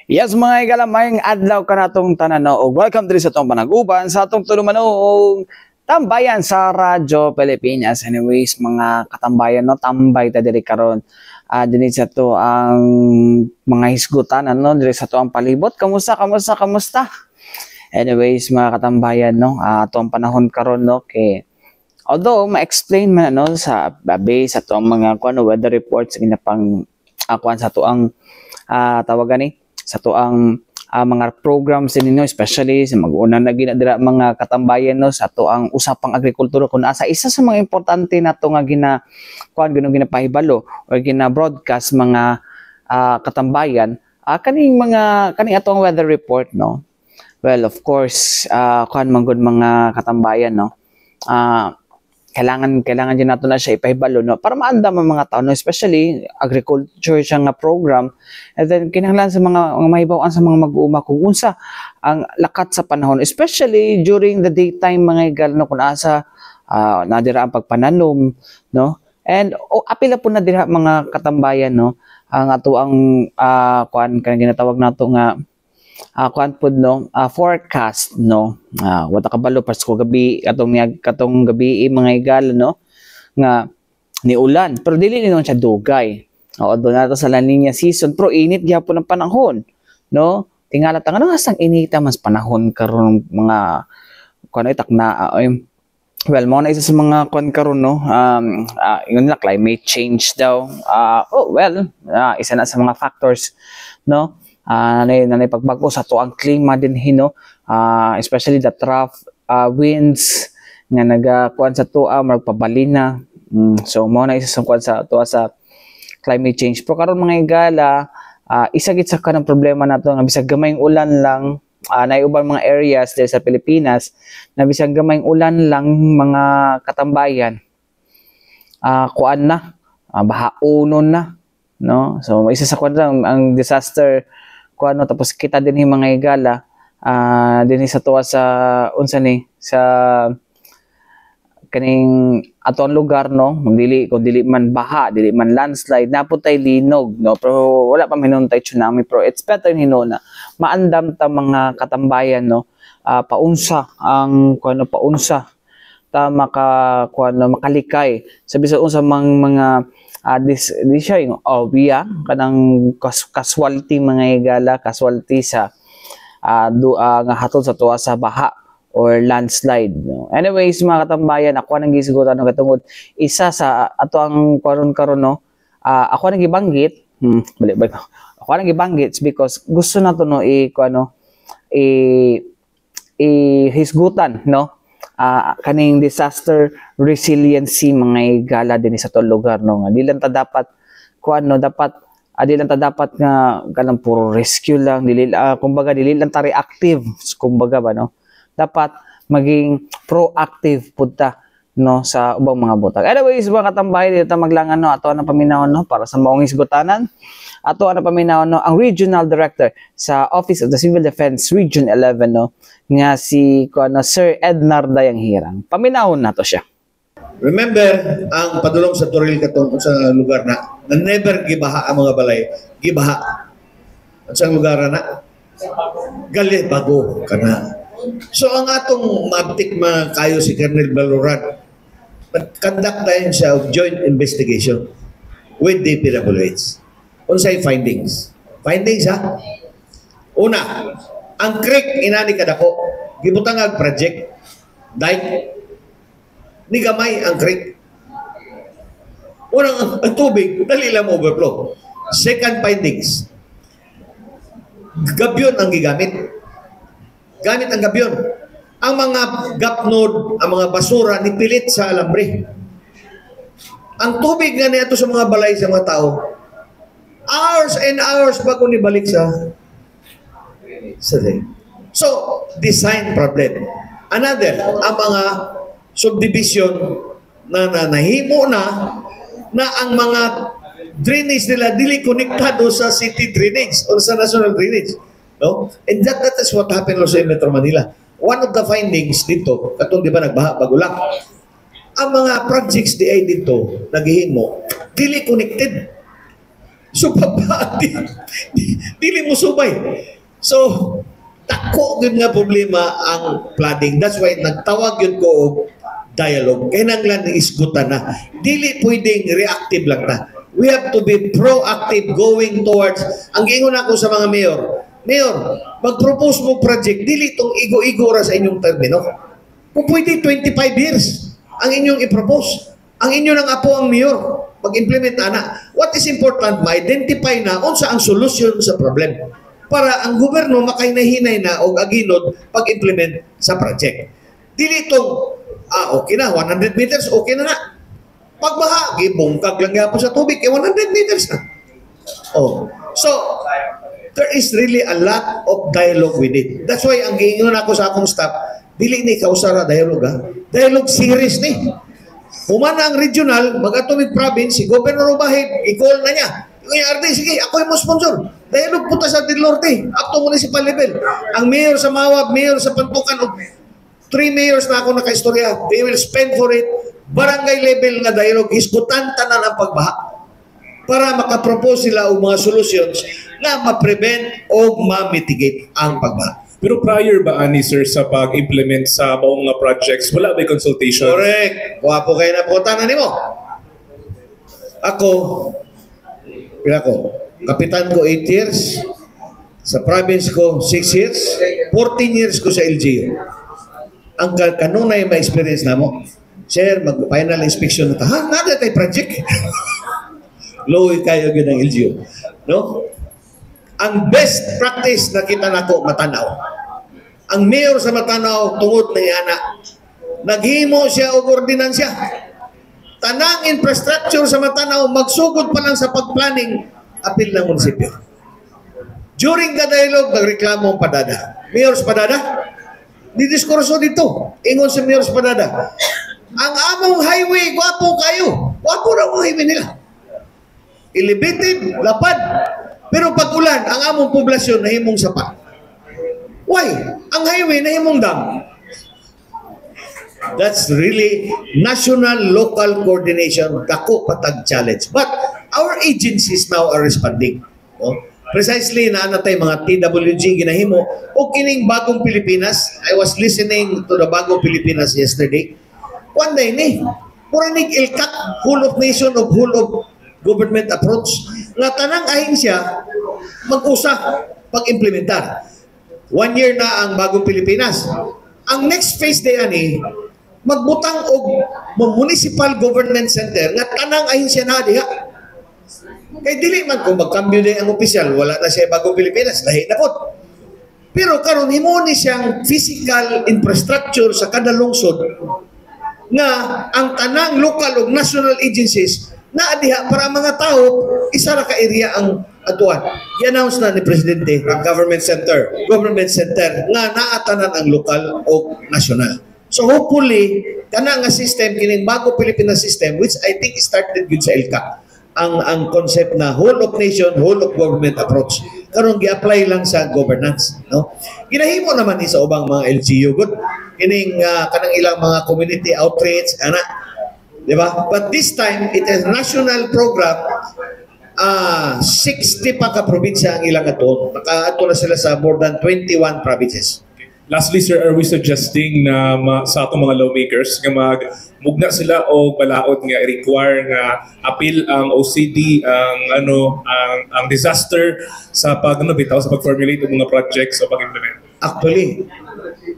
Yes mga igalamay adlaw ka natong tanan no ug welcome diri sa atong panag-uban sa atong tulumanog tambayan sa Radyo Pilipinas. Anyways mga katambayan no tambay ta diri karon diri sa to ang mga hisgutan ano diri sa to ang palibot. Kamusta? Anyways mga katambayan no ato ang panahon karon no kay although ma-explain man ano sa base sa to ang mga weather reports ginapang akuan sa to ang tawagan ni sa to ang mga programs ninyo especially sa mag-una na ginadira mga katambayan no sa to ang usapang agrikultura kun asa isa sa mga importante nato nga ginapahibalo or gina-broadcast mga katambayan kaning atong weather report no. Well of course kuan man gud mga katambayan no. Kailangan din nato na siya ipahibalo no para maandam ang mga tao no, especially agriculture siya nga program, and then kinahanglan sa mga mahibaw-an sa mga mag-uuma kung unsa ang lakat sa panahon especially during the daytime mga igal no kun asa nadira ang pagpananom no, and apila po na dira mga katambayan no ang ato ang kuan kanang ginatawag nato nga kuan pod no forecast no wata kabalo pasko gabi katong gabi mga igal no nga ni ulan pero dili ni siya dugay do nato sa La Nina season pero init gyapon ang panahon no tingala ta ano asang inita mas panahon karon mga kuan ay takna well mo na isa sa mga kuan karon no yun na climate change daw isa na sa mga factors no nanay pagbago sa to ang klima din hino especially the trough winds nga nagakuan sa to magpabalina so mo na isa sa kuan sa to sa climate change pero karon mga igala isa gid sa kanang problema nato nga bisag gamayng ulan lang nay ubang mga areas diri sa Pilipinas na bisag gamayng ulan lang mga katambayan kuan na bahaunon na no so isa sa kuan ang disaster kuano tapos kita din yung mga igala din sa tuwa sa unsa ni sa kaning aton lugar no kung dili man baha dili man landslide naputay linog no pero wala pa hinuntay tsunami pero it's better hinuna maandam ta mga katambayan no paunsa ang kuano paunsa ta makalikay sa bisan unsa mga this siya yung kanang casualty mga igala casualty sa nga hatod sa tuwa sa baha or landslide no? Anyways mga katambayan ako nang gisigutan no katungod isa sa ato ang karon no ako nang gibanggit ako nang gibanggit because gusto nato no hisgutan no kaning disaster resiliency mga igala din sa to lugar no nga di lang ta dapat di lang ta dapat nga kanang puro rescue lang kumbaga dili lang ta reactive kumbaga ba no dapat maging proactive pud ta no sa ubang mga butang. Anyways mga katambayan dito maglangan no ato ang paminawon no para sa maong hisgutanan ato ang paminawon no ang regional director sa Office of the Civil Defense Region 11 no nga si Sir Ednar Dayang Hirang. Paminahon nato siya. Remember ang padulong sa Toril katong sa lugar na never gibaha ang mga balay, gibaha. At sa lugar na gali bago kana. So ang atong mabtik kayo si Colonel Balorad conduct tayo siya joint investigation with DPWH. Unsay findings? Findings ha? Una, ang creek inani kadako gibutangag project dike ni gamay ang creek. Unang ang tubig dali lang overflow. Second findings, gabyon ang gigamit. Gamit ang gabyon. Ang mga gap node, ang mga basura nipilit sa alambre. Ang tubig nga niya sa mga balay sa mga tao, hours and hours bago nibalik sa day. So, design problem. Another, ang mga subdivision na nahimo na ang mga drainage nila dili konektado sa city drainage o sa national drainage. No? And that is what happened also in Metro Manila. One of the findings dito, katong di ba nagbaha bagulak, ang mga projects di ay dito naghihimo, dili connected. So, papa, dili mo subay. So, tako yun nga problema ang flooding. That's why nagtawag yun ko og dialogue. Kailangan isgutan na. Dili pwedeng reactive lang na. We have to be proactive going towards, ang ingon ako sa mga mayor, mag-propose mo project, dili itong igo-igo ra sa inyong termino. Kung pwede 25 years ang inyong i-propose. Ang inyo ng apo ang mayor, mag-implement ana. What is important, ma-identify na unsa ang solusyon sa problem para ang gobyerno makahinay-hinay na o aginod pag-implement sa project. Dili itong, okay na, 100 meters, okay na na. Pagbaha, gibungkag lang yapon sa tubig, 100 meters na. Oh. So, there is really a lot of dialogue with it. That's why, ang giingon ako sa akong staff, dili ni kausara dialogue, ha? Dialogue series ni. Humana ang regional, mag-atomig province, si Governor Ubahid, i-call na niya. Yung RD, sige, ako yung mo sponsor. Dialogue punta sa Del Norte, up to municipal level. Ang mayor sa Mawab, mayor sa Pantukan, 3 mayors na ako nakaistorya. They will spend for it. Barangay level na dialogue, hisgutan tanan ang pagbaha para makapropose sila og mga solutions na ma-prevent o ma-mitigate ang pagbaha. Pero prior ba ani sir sa pag-implement sa maong nga projects, wala ba consultation? Correct. Wapo kayo na po tanan nimo. Ako, kapitan ko 8 years, sa province ko 6 years, 14 years ko sa LGU. Ang kanunay ma-experience na mo, sir, mag-final inspection na ta. Ha? Nada tayo project. Low kayo yun ang LGU. No? Ang best practice na kita nako Matanaw. Ang mayor sa Matanaw, tungod na yana, naghimo siya og ordinansya. Tanang infrastructure sa Matanaw, magsugod pa lang sa pagplanning, apil ng munisipyo. During the dialogue, nagreklamo ang Padada. Mayor sa Padada, didiskurso dito. Ingon si Mayor sa Padada, ang among highway, gwapo kayo. Gwapo na ang highway nila. Elevated, lapad. Pero pag ulan, ang among poblasyon nahimong sapa. Why? Ang highway nahimong dam. That's really national, local coordination, dako patag challenge. But our agencies now are responding. No? Precisely na natay mga TWG ginahimo o kining Bagong Pilipinas. I was listening to the Bagong Pilipinas yesterday. One day ni, muranig ilkat, whole of nation of whole of government approach. Nga tanang ahensya mag-usa pag-implementar. 1 year na ang Bagong Pilipinas. Ang next phase day ani, magbutang og municipal government center nga tanang ahensya na diha. Kay dili man kung magkambyo din ang opisyal, wala na siya Bagong Pilipinas, lahi na po. Pero karon himo ni siyang physical infrastructure sa kada lungsod nga ang tanang local o national agencies na adiha para mga tao isa ra ka area ang atuan. I-announce na ni Presidente ang government center nga naatanan ang local o national. So hopefully kana nga system kining Bagong Pilipinas system which I think started with sa ILCA ang concept na whole of nation, whole of government approach. Karon gi-apply lang sa governance, no? Ginahimo naman ni sa ubang mga LGU good kining kanang ilang mga community outreach ana, di ba? But this time it is national program. 60 pa ka probinsya ang ilang ato. Naka-ato na sila sa more than 21 provinces. Lastly sir, are we suggesting na sa atong mga lawmakers nga magmugna sila o balaod nga i-require nga appeal ang OCD ang disaster sa bitaw sa pag-formulate ng mga projects o pag-implement? Actually,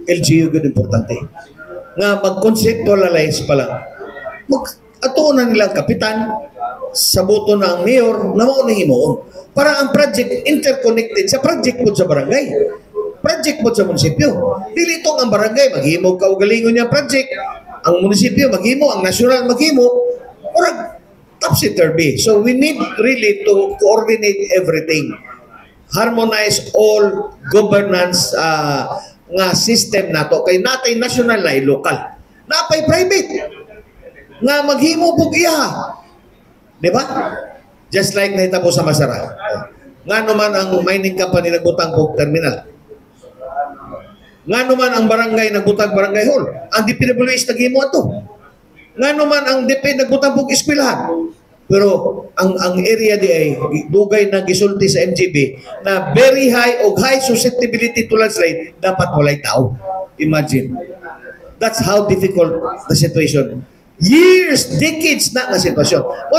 LGU good importante. Nga mag-conceptualize pa lang. Ato na nilang kapitan, sa boto ng mayor na mauna himoon. Para ang project interconnected sa project po sa barangay. Project po sa munisipyo. Dili itong ang barangay, maghimo ka o galingon niya project. Ang munisipyo maghimo, ang national maghimo, or topsy-turvy. So we need really to coordinate everything. Harmonize all governance nga system nato. Kay natay national na local. Napay private. Nga maghimo po iya. Di ba? Just like nahitabo sa Masara. Nga naman ang mining company nagbutang po terminal. Nga naman ang barangay nagbutang barangay hall. Ang DPWH naghimo ato. Nga naman ang DP nagbutang po eskwelahan. Pero ang area di ay dugay na gisulti sa MGB na very high o high susceptibility to landslide, dapat walay tao. Imagine. That's how difficult the situation. Years, decades na nga sitwasyon. O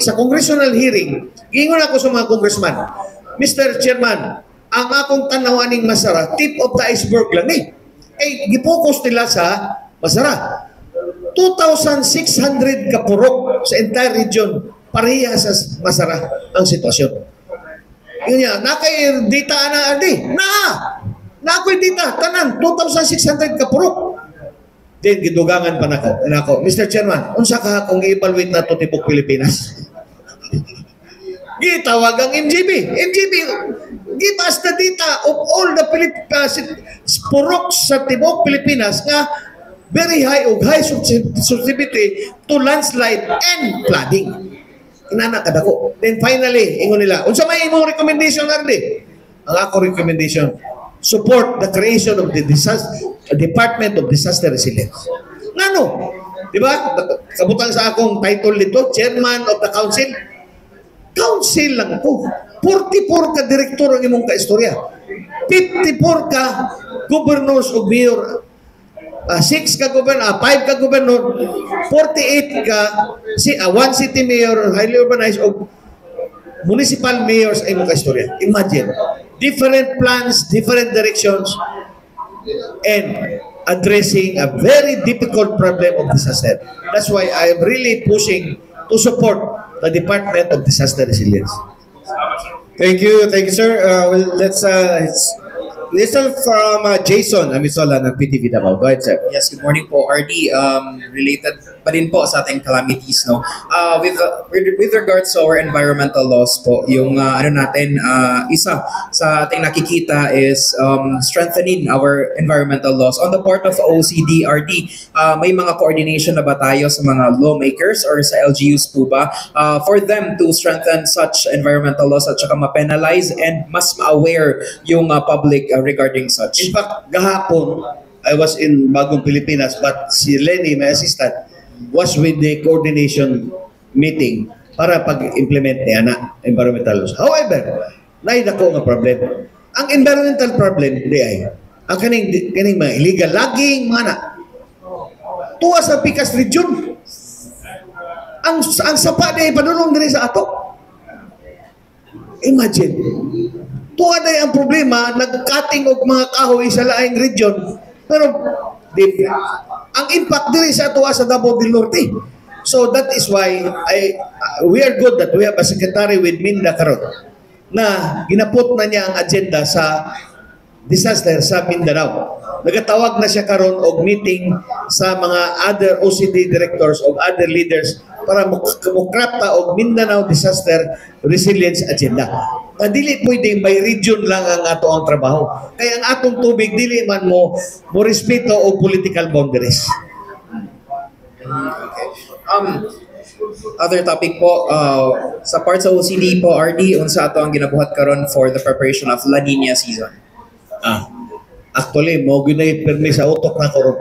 sa congressional hearing, gingon ako sa mga congressman, Mr. Chairman, ang akong tanawaning Masara, tip of the iceberg lang eh. Gipokus nila sa Masara. 2,600 kapurok sa entire region, pareha sa Masara ang sitwasyon. Yun niya, nakay data na adi. Nakoy data, tanan, 2,600 kapurok. Then, gidugangan pa nako. Mr. Chairman, unsa ka kung i-evaluate na ito tibok Pilipinas? Gitawag ang MGB. MGB, give us the data of all the purok sa tibok Pilipinas nga very high o high susceptibility to landslide and flooding. Inana kadako. Then finally, ingon nila, unsa may imong recommendation ardi? Ang ako recommendation, support the creation of the Department of Disaster Resilience. Ngano? Di ba? Kabutang sa akong title dito, Chairman of the Council. Council lang ko. 44 ka direktor ang imong kaistorya. 54 ka governors o mayor. 6 ka governor, 5 ka governor, 48 ka, 1 city mayor, highly urbanized, o municipal mayors ay mga istorya. Imagine, different plans, different directions, and addressing a very difficult problem of disaster. That's why I am really pushing to support the Department of Disaster Resilience. Thank you, sir. Let's listen from Jason Amisola ng PTV Davao. Go ahead, sir. Yes, good morning po, RD. Related pa din po sa ating calamities, no? With regards to our environmental laws po, yung isa sa ating nakikita is strengthening our environmental laws. On the part of OCD, RD, may mga coordination na ba tayo sa mga lawmakers or sa LGUs po ba for them to strengthen such environmental laws at saka ma-penalize and mas ma-aware yung public regarding such? In fact, gahapon, I was in Bagong Pilipinas, but si Lenny, my assistant, was with the coordination meeting para pag-implement niya na environmental laws. However, naidako nga problem. Ang environmental problem, di ay, ang kaning mga illegal logging, mga na, tuwa sa Picas region. Ang sapa na ipanulong din sa ato. Imagine, tuwa na ang problema, nag-cutting og mga kahoy sa laing region, pero ang impact din sa tuwa sa Davao del Norte. So that is why we are good that we have a secretary with Minda karon na ginapot na niya ang agenda sa disaster sa Mindanao. Nagatawag na siya karon og meeting sa mga other OCD directors o other leaders para mukrapta og Mindanao Disaster Resilience Agenda. Dili pwedeng may region lang ang ato ang trabaho. Kaya ang atong tubig dili man mo respeto o political boundaries. Okay. Other topic po, sa part sa OCD po, RD, unsa ato ang ginabuhat karon for the preparation of La Nina season? Actually, mo ginay permi sa utok na karon.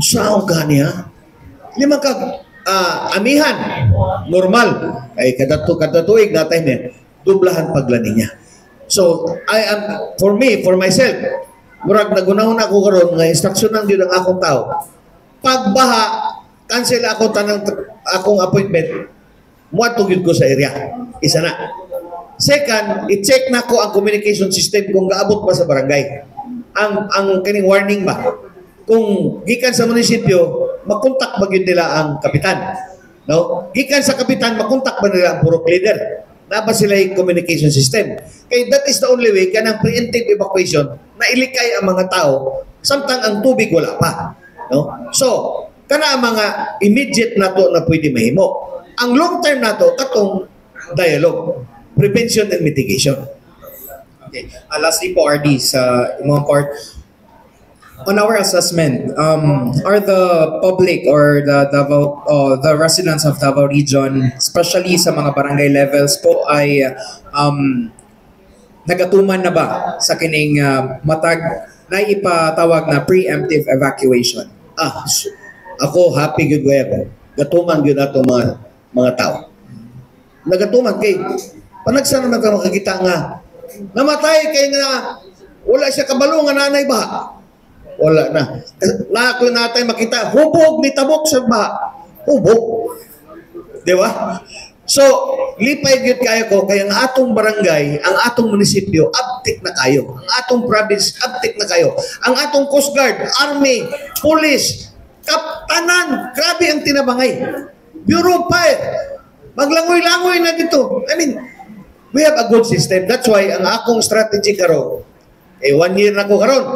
Saan ka niya? Lima ka amihan, normal. Ay kada tuig natay niya, dublahan paglani niya. So, for myself, murag nagunahon ako karon nga instruksyonan gyud ang akong tao. Pagbaha, cancel ako tanang akong appointment. Muadto gyud ko sa area. Isa na. Second, i-check na ko ang communication system kung gaabot pa sa barangay. Ang kining warning ba? Kung gikan sa munisipyo, makontak ba gyud nila ang kapitan? No? Gikan sa kapitan, makontak ba nila ang purok leader? Napa sila yung communication system. Kaya that is the only way kanang preemptive evacuation na ilikay ang mga tao samtang ang tubig wala pa. No? So, kana ang mga immediate nato na pwede mahimo. Ang long term nato katong dialogue, prevention and mitigation. Okay. Lastly po, RD, sa mga part, on our assessment, are the public or the residents of Davao region, especially sa mga barangay levels po, ay nagatuman na ba sa kining matag na ipatawag na preemptive evacuation? Ako happy gyud ko. Gatuman gyud ato mga tao. nagatuman kay panagsan naman ka makakita nga namatay kay nga wala siya kabalo nga nanay ba? Wala na. Na ako natay makita hubog ni tabok sa baha. Hubog. Di ba? So, lipay gyud kayo ko kaya ang atong barangay, ang atong munisipyo uptick na kayo. Ang atong province uptick na kayo. Ang atong Coast Guard, Army, Police, kaptanan, grabe ang tinabangay. Bureau of Fire, maglangoy-langoy na dito. I mean, we have a good system. That's why ang akong strategy karon, 1 year na ko karon.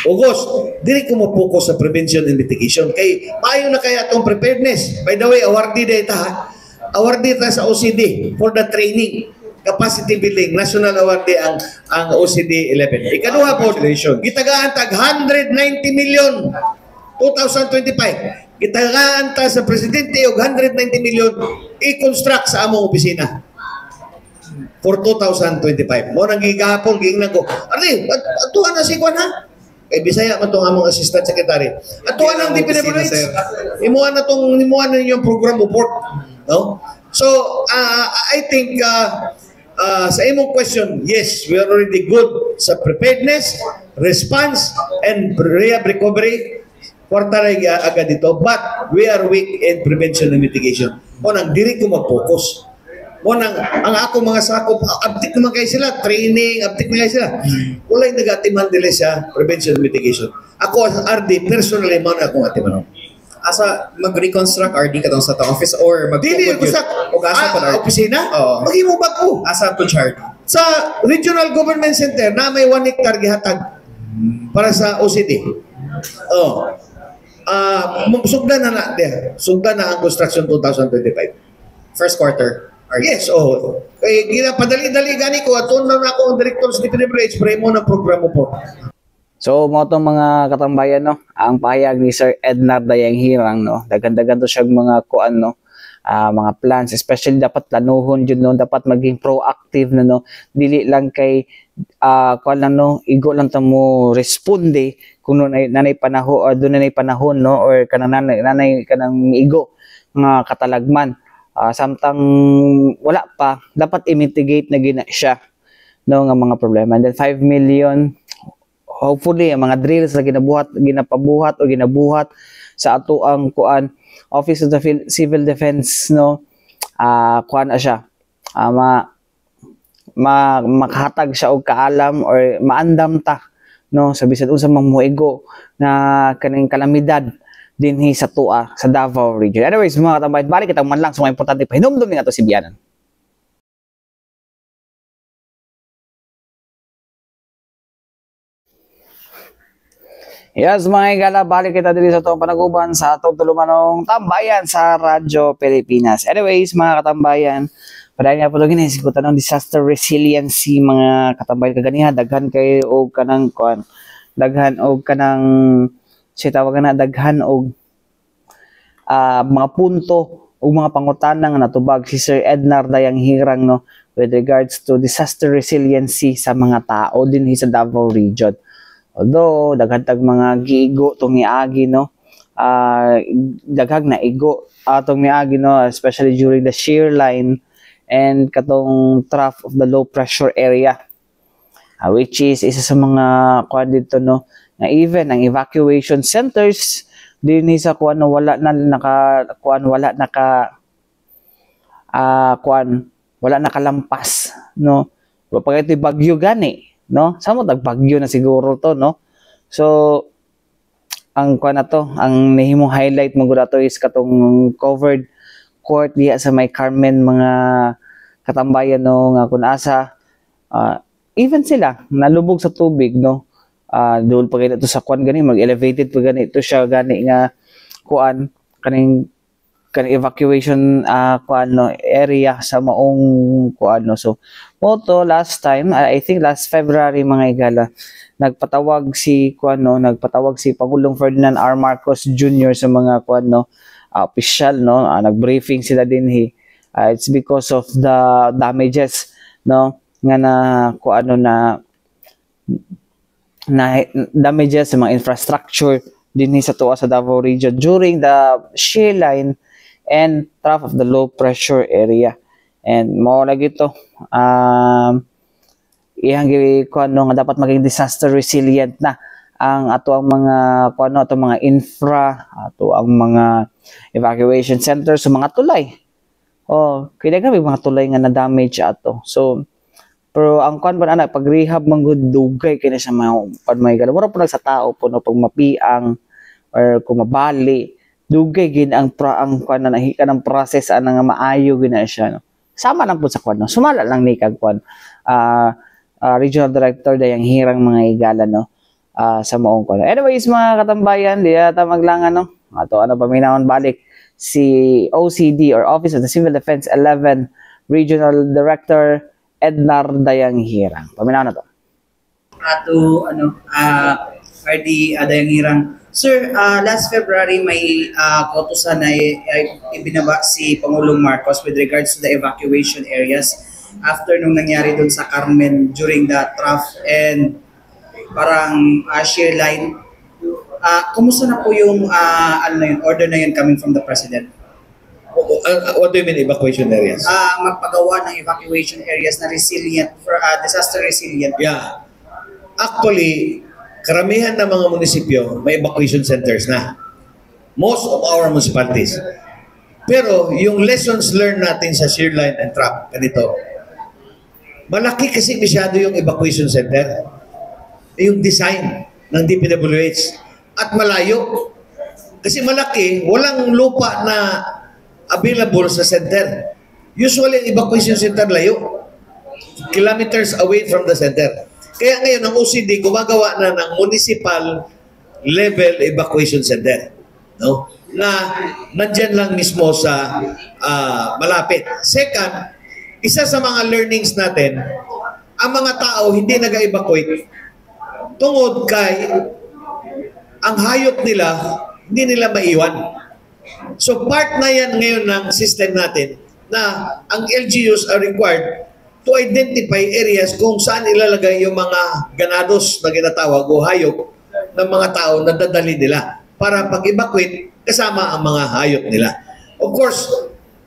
August, dili ko mo-focus sa prevention and mitigation. Kay, maayo na kaya itong preparedness. By the way, awardee data ha. Awardee ta sa OCD for the training. Capacity building. National awardee ang OCD 11. Ikaduha po, gitagaan tag 190 million 2025. Gitagaan ta sa presidente og 190 million i-construct sa among opisina for 2025. Mo nang gigapon gingnan ko. Ari, atuan na si Kwan ha. Kay Bisaya man tong among assistant secretary. Atuan ang DPWH. Imuan na ninyong program report, no? So, I think sa imong question, yes, we are already good sa preparedness, response, and rehab recovery. Kwarta rin agad dito, but we are weak in prevention and mitigation. Mo nang diri ko mag-focus. Ang ako mga sakop, update naman kayo sila, training, update naman kayo sila. Wala'y nag-atiman nila sa prevention and mitigation. Ako as RD, personally, man akong atiman. Asa mag-reconstruct RD katong sa office or Dili ko sa opisina? Oo. Mag-imo ba ko? Asa to chart? Sa Regional Government Center na may 1 hectare gihatag para sa OCD. Oh. Sugdan na there. Sugdan na ang construction 2025. First quarter. Yes, oh. Kaya padali-dali gani ko at na ako ang director sa DPWH para mo ng programa po. So, mo itong mga katambayan, no? Ang pahayag ni Sir Ednar Dayang Hirang, no? Dagan-dagan to siya mga kuan, no? Mga plans, especially dapat planuhon yun, no? Dapat maging proactive na, no? Dili lang kay kuan lang, no? Igo lang mo responde kung nanay panahon, or doon nanay panahon, no? Or kanang nanay kanang igo nga katalagman. Samtang wala pa, dapat i-mitigate na gina siya, no, nga mga problema. And then 5 million, hopefully, ang mga drills na ginapabuhat o ginabuhat sa ato ang kuan, Office of the Civil Defense, no, kuan na siya, makahatag siya og kaalam or maandam ta, no, sa bisan unsa mang muigo na kaning kalamidad dinhi sa tua sa Davao region. Anyways, mga katambayan, balik kita man lang sa mga importante pa hinumdum ni ato si Bianan. Yes, mga igala, balik kita dito sa itong panaguban sa itong tulumanong tambayan sa Radyo Pilipinas. Anyways, mga katambayan, padahil nga po ito ginisikutan ng disaster resiliency, mga katambayan kaganiha, daghan kayo o kanang kuan, daghan o kanang tawag na daghan og mga punto o mga pangutanang natubag si Sir Ednar Dayang Hirang, no, with regards to disaster resiliency sa mga tao din sa Davao region. Although daghan tag mga giigo tong niagi, no, daghag na igo atong niagi, no, especially during the shear line and katong trough of the low pressure area, which is isa sa mga kuan dito, no, na even ang evacuation centers din sa kuan wala nakalampas, no. Pag ito bagyo gani, no, samo bagyo na siguro to, no. So ang kuan na to, ang nahimong highlight mo gud ato is katong covered court diya sa may Carmen, mga katambayan, no, nga kun asa even sila nalubog sa tubig, no. Doon pa ganito sa kuan gani, mag-elevated pa ganito siya gani nga kuan kaning evacuation kuan, no, area sa maong kuan, no. So moto last time, I think last February, mga igala, nagpatawag si kuan, no, nagpatawag si Pangulong Ferdinand R. Marcos Jr. sa mga kuan, no, official, no, nag-briefing sila dinhi. It's because of the damages, no, nga na kuan, no, na damages sa mga infrastructure din sa tuwa sa Davao region during the shear line and trough of the low pressure area. And mo lagi ito, iyang kuno nga dapat maging disaster resilient na ang ato ang mga kuno ato mga infra, ato ang mga evacuation centers, so mga tulay. Kaya nga mga tulay nga na damage ato. So pero ang kuan ba ana pag rehab man gud dugay kini sa mga pag may galawara po sa tao puno pag mapiang or kung mabali dugay gid ang kuan na nahikan ang process ana nga maayo gina siya no. Sama lang po sa kuan no. Sumala lang ni kag kuan regional director dayang hirang mga igala no sa maong kuan. Anyways mga katambayan di ata maglangan no. Ato ano paminahon balik si OCD or Office of the Civil Defense 11 Regional Director Ednar Dayang Hirang. Paminaw na to. Ato RD Dayang Hirang. Sir, last February may kautusan na ibinaba si Pangulong Marcos with regards to the evacuation areas after nung nangyari dun sa Carmen during the trough and parang shear line. Kumusta na po yung order na yun coming from the President? What do you mean evacuation areas? Magpagawa ng evacuation areas na resilient, for disaster resilient. Yeah. Actually, karamihan ng mga munisipyo may evacuation centers na. Most of our municipalities. Pero yung lessons learned natin sa shear line and trap, ganito. Malaki kasi masyado yung evacuation center. Yung design ng DPWH. At malayo. Kasi malaki, walang lupa na available sa center. Usually, ang evacuation center layo. Kilometers away from the center. Kaya ngayon, ang OCD gumagawa na ng municipal level evacuation center. No? Na nandyan lang mismo sa malapit. Second, isa sa mga learnings natin, ang mga tao hindi nag-evacuate tungod kay ang hayop nila, hindi nila maiwan. So part na yan ngayon ng system natin na ang LGUs are required to identify areas kung saan ilalagay yung mga ganados na ginatawag o hayop ng mga tao na dadali nila para pag-evacuate kasama ang mga hayop nila. Of course,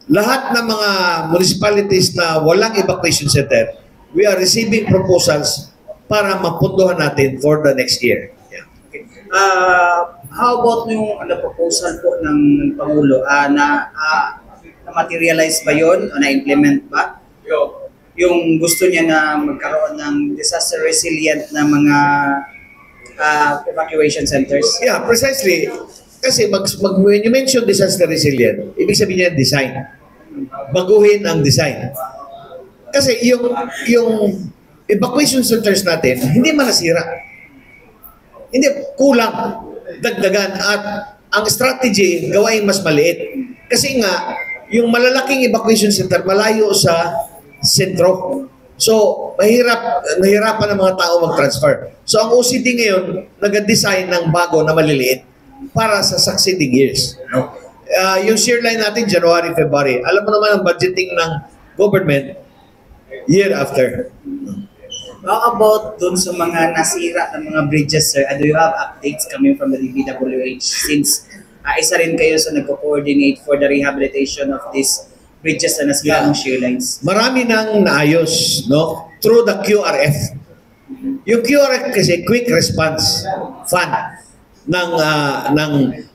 lahat ng mga municipalities na walang evacuation center, we are receiving proposals para mapunduhan natin for the next year. How about yung proposal po ng Pangulo na materialize ba yun o na-implement ba? Yung gusto niya na magkaroon ng disaster resilient na mga evacuation centers? Yeah, precisely. Kasi when you mention disaster resilient, ibig sabihin niya design. Baguhin ang design. Kasi yung evacuation centers natin, hindi manasira. Hindi, kulang, dagdagan at ang strategy gawain mas maliit. Kasi nga, yung malalaking evacuation center malayo sa sentro. So, nahirapan ng mga tao mag-transfer. So, ang OCD ngayon, nag-design ng bago na maliliit para sa succeeding years. No? Yung shear line natin, January, February. Alam mo naman ang budgeting ng government year after. How about dun sa mga nasira ng mga bridges, sir? Do you have updates coming from the DPWH since isa rin kayo sa nagko-coordinate for the rehabilitation of these bridges na nasira ng shear lines? Marami nang naayos, no? Through the QRF. Yung QRF kasi Quick Response Fund ng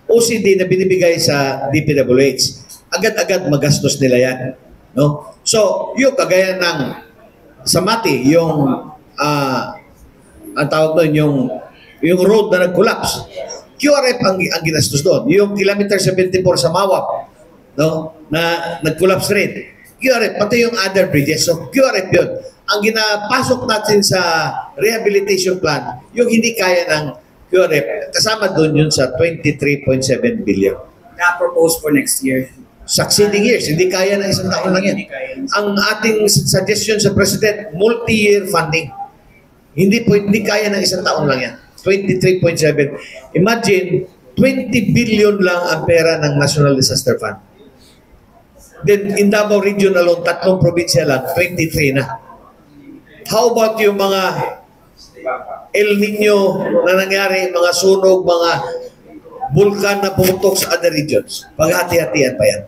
OCD na binibigay sa DPWH. Agad-agad magastos nila yan, no? So, yung kagaya ng sa Mati, yung ang tawag doon, yung road na nag-collapse. QRF ang ginastos doon. Yung kilometer 74 sa Mawap, no, na nag-collapse rin. QRF, pati yung other bridges. So, QRF yun. Ang ginapasok natin sa rehabilitation plan, yung hindi kaya ng QRF, kasama doon yun sa 23.7 billion. Na-propose for next year. Succeeding years, hindi kaya ng isang taon lang yan. Ang ating suggestion sa President, multi-year funding. Hindi kaya ng isang taon lang yan. 23.7. Imagine, 20 billion lang ang pera ng National Disaster Fund. Then, in Davao Region alone, 3 probinsya lang, 23 na. How about yung mga El Nino na nangyari, mga sunog, mga bulkan na pumutok sa other regions? Paghati-hatian pa yan.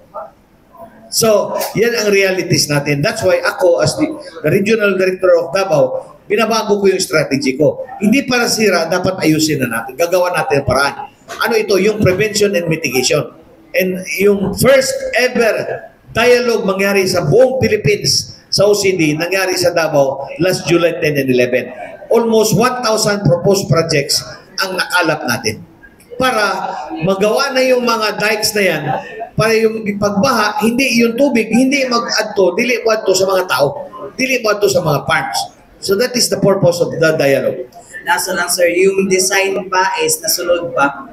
So, yan ang realities natin. That's why ako as the regional director of Davao, binabago ko yung strategy ko. Hindi para sira, dapat ayusin na natin. Gagawa natin ang paraan. Ano ito? Yung prevention and mitigation. And yung first ever dialogue mangyari sa buong Philippines sa OCD, nangyari sa Davao last July 10 and 11. Almost 1,000 proposed projects ang nakalap natin. Para magawa na yung mga dikes na yan, para yung pagbaha, hindi yung tubig, hindi mag-adto, dili mo adto sa mga tao, dili mo adto sa mga farms. So that is the purpose of the dialogue. Nasa lang sir, yung design ba is nasunod ba?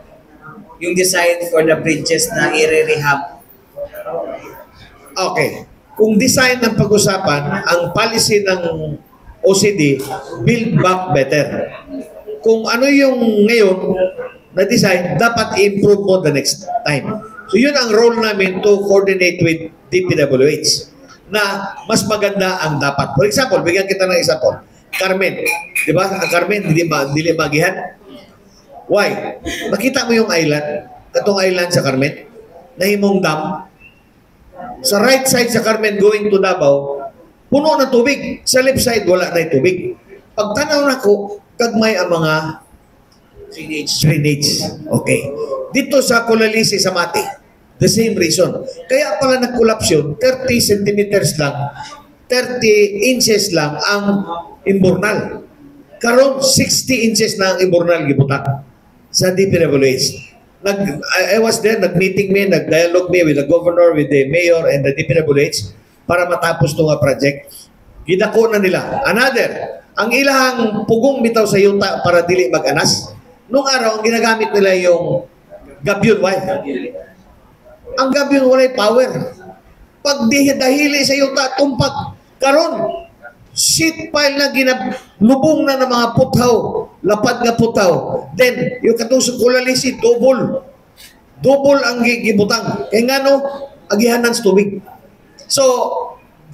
Yung design for the bridges na i-rehab. Okay. Kung design ng pag-usapan, ang policy ng OCD, build back better. Kung ano yung ngayon na design, dapat i-improve mo the next time. So yun ang role namin to coordinate with DPWH na mas maganda ang dapat. For example, bigyan kita ng example. Carmen. Di ba? Ang Carmen, hindi magihan. Why? Nakita mo yung island, katong island sa Carmen, nahimong dam. Sa right side sa Carmen going to Davao, puno ng tubig. Sa left side, wala na yung tubig. Pagtanaw na ko, kagmay ang mga drainage. Okay. Dito sa Colalisi, sa Mati, the same reason. Kaya pala nag-collapse yun, 30 centimeters lang, 30 inches lang ang imburnal. Karon 60 inches na ang imburnal gibutan sa DPWH. I was there, nag-meeting me, nag-dialogue me with the governor, with the mayor, and the DPWH para matapos itong project. Gidako na nila. Another, ang ilahang pugong bitaw sa yuta para dili mag-anas, nung araw, ang ginagamit nila yung gabion wire. Ang gabion wire power. Pag dahili sa yuta, tumpak. Karon, sheet pile na ginalubong na ng mga putaw, lapad nga putaw. Then, yung katusok Colalisi, double ang gibutang. Kaya nga no, agihanan sa tubig. So,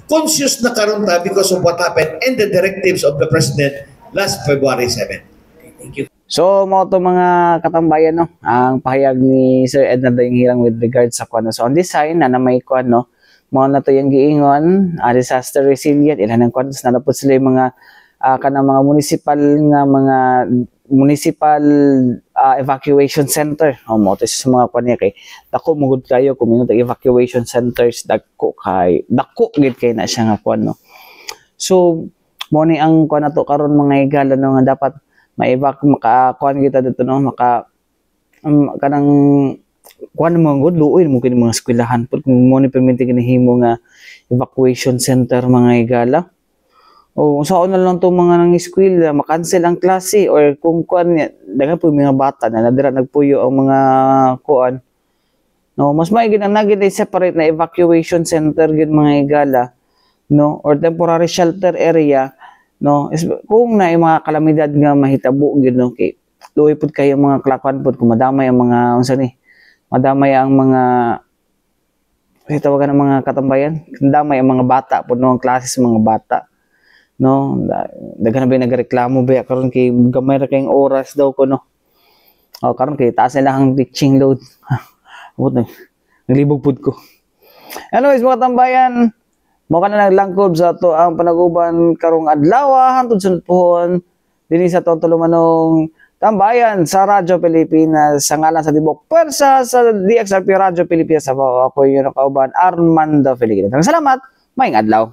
conscious na karon ta because of what happened and the directives of the President last February 7. Thank you. So, mga to mga katambayan, no, ang pahayag ni Sir Edna Dayang-Hirang with regards sa kuan. So, on this sign, na may kuan, no, mga na to yung giingon, disaster resilient, ilan ang kuan, na napod sila yung mga kanang mga municipal evacuation center. O mo to sa mga kuan niya kay dako mugod kayo kung mingo evacuation centers dako gid kay na siya nga kuan, no. So, mo ni ang kuan nato karon mga higala, no, nga dapat maka-kuan kita dito, no, kanang kuan mo gud luoy mo kini mga eskwelahan pud kung mo ni permit kinihimo nga evacuation center mga higala. O saon na lang to mga nang eskwela makancel ang klase or kung kuan daghan po mga bata na nadira nagpuyo ang mga kuan, no, mas maigi na nagid ay separate na evacuation center gid mga higala, no, or temporary shelter area, no, kung na mga kalamidad nga mahitabo gid, no, kay luoy pud kayo mga klakuan pud kung madamay ang mga unsa ni madamay ang mga tawagan ng mga katambayan, madamay ang mga bata pud, no, ang klase sa mga bata, no, daghan na ba nagreklamo ba karon kay gamay ra kayong oras daw ko, no, o karon kay taas na lang ang teaching load. Naglibog pud ko. Anyways mga tambayan, mo ka na naglangkob sa to ang panaguban karong adlaw hangtod sunod pohon dinhi sa tulumanong tambayan sa Radyo Pilipinas sa ngalan sa Tibok Pwersa sa DXRP Radyo Pilipinas. Ako yung nakauban Armando Felipe. Salamat, maayong adlaw.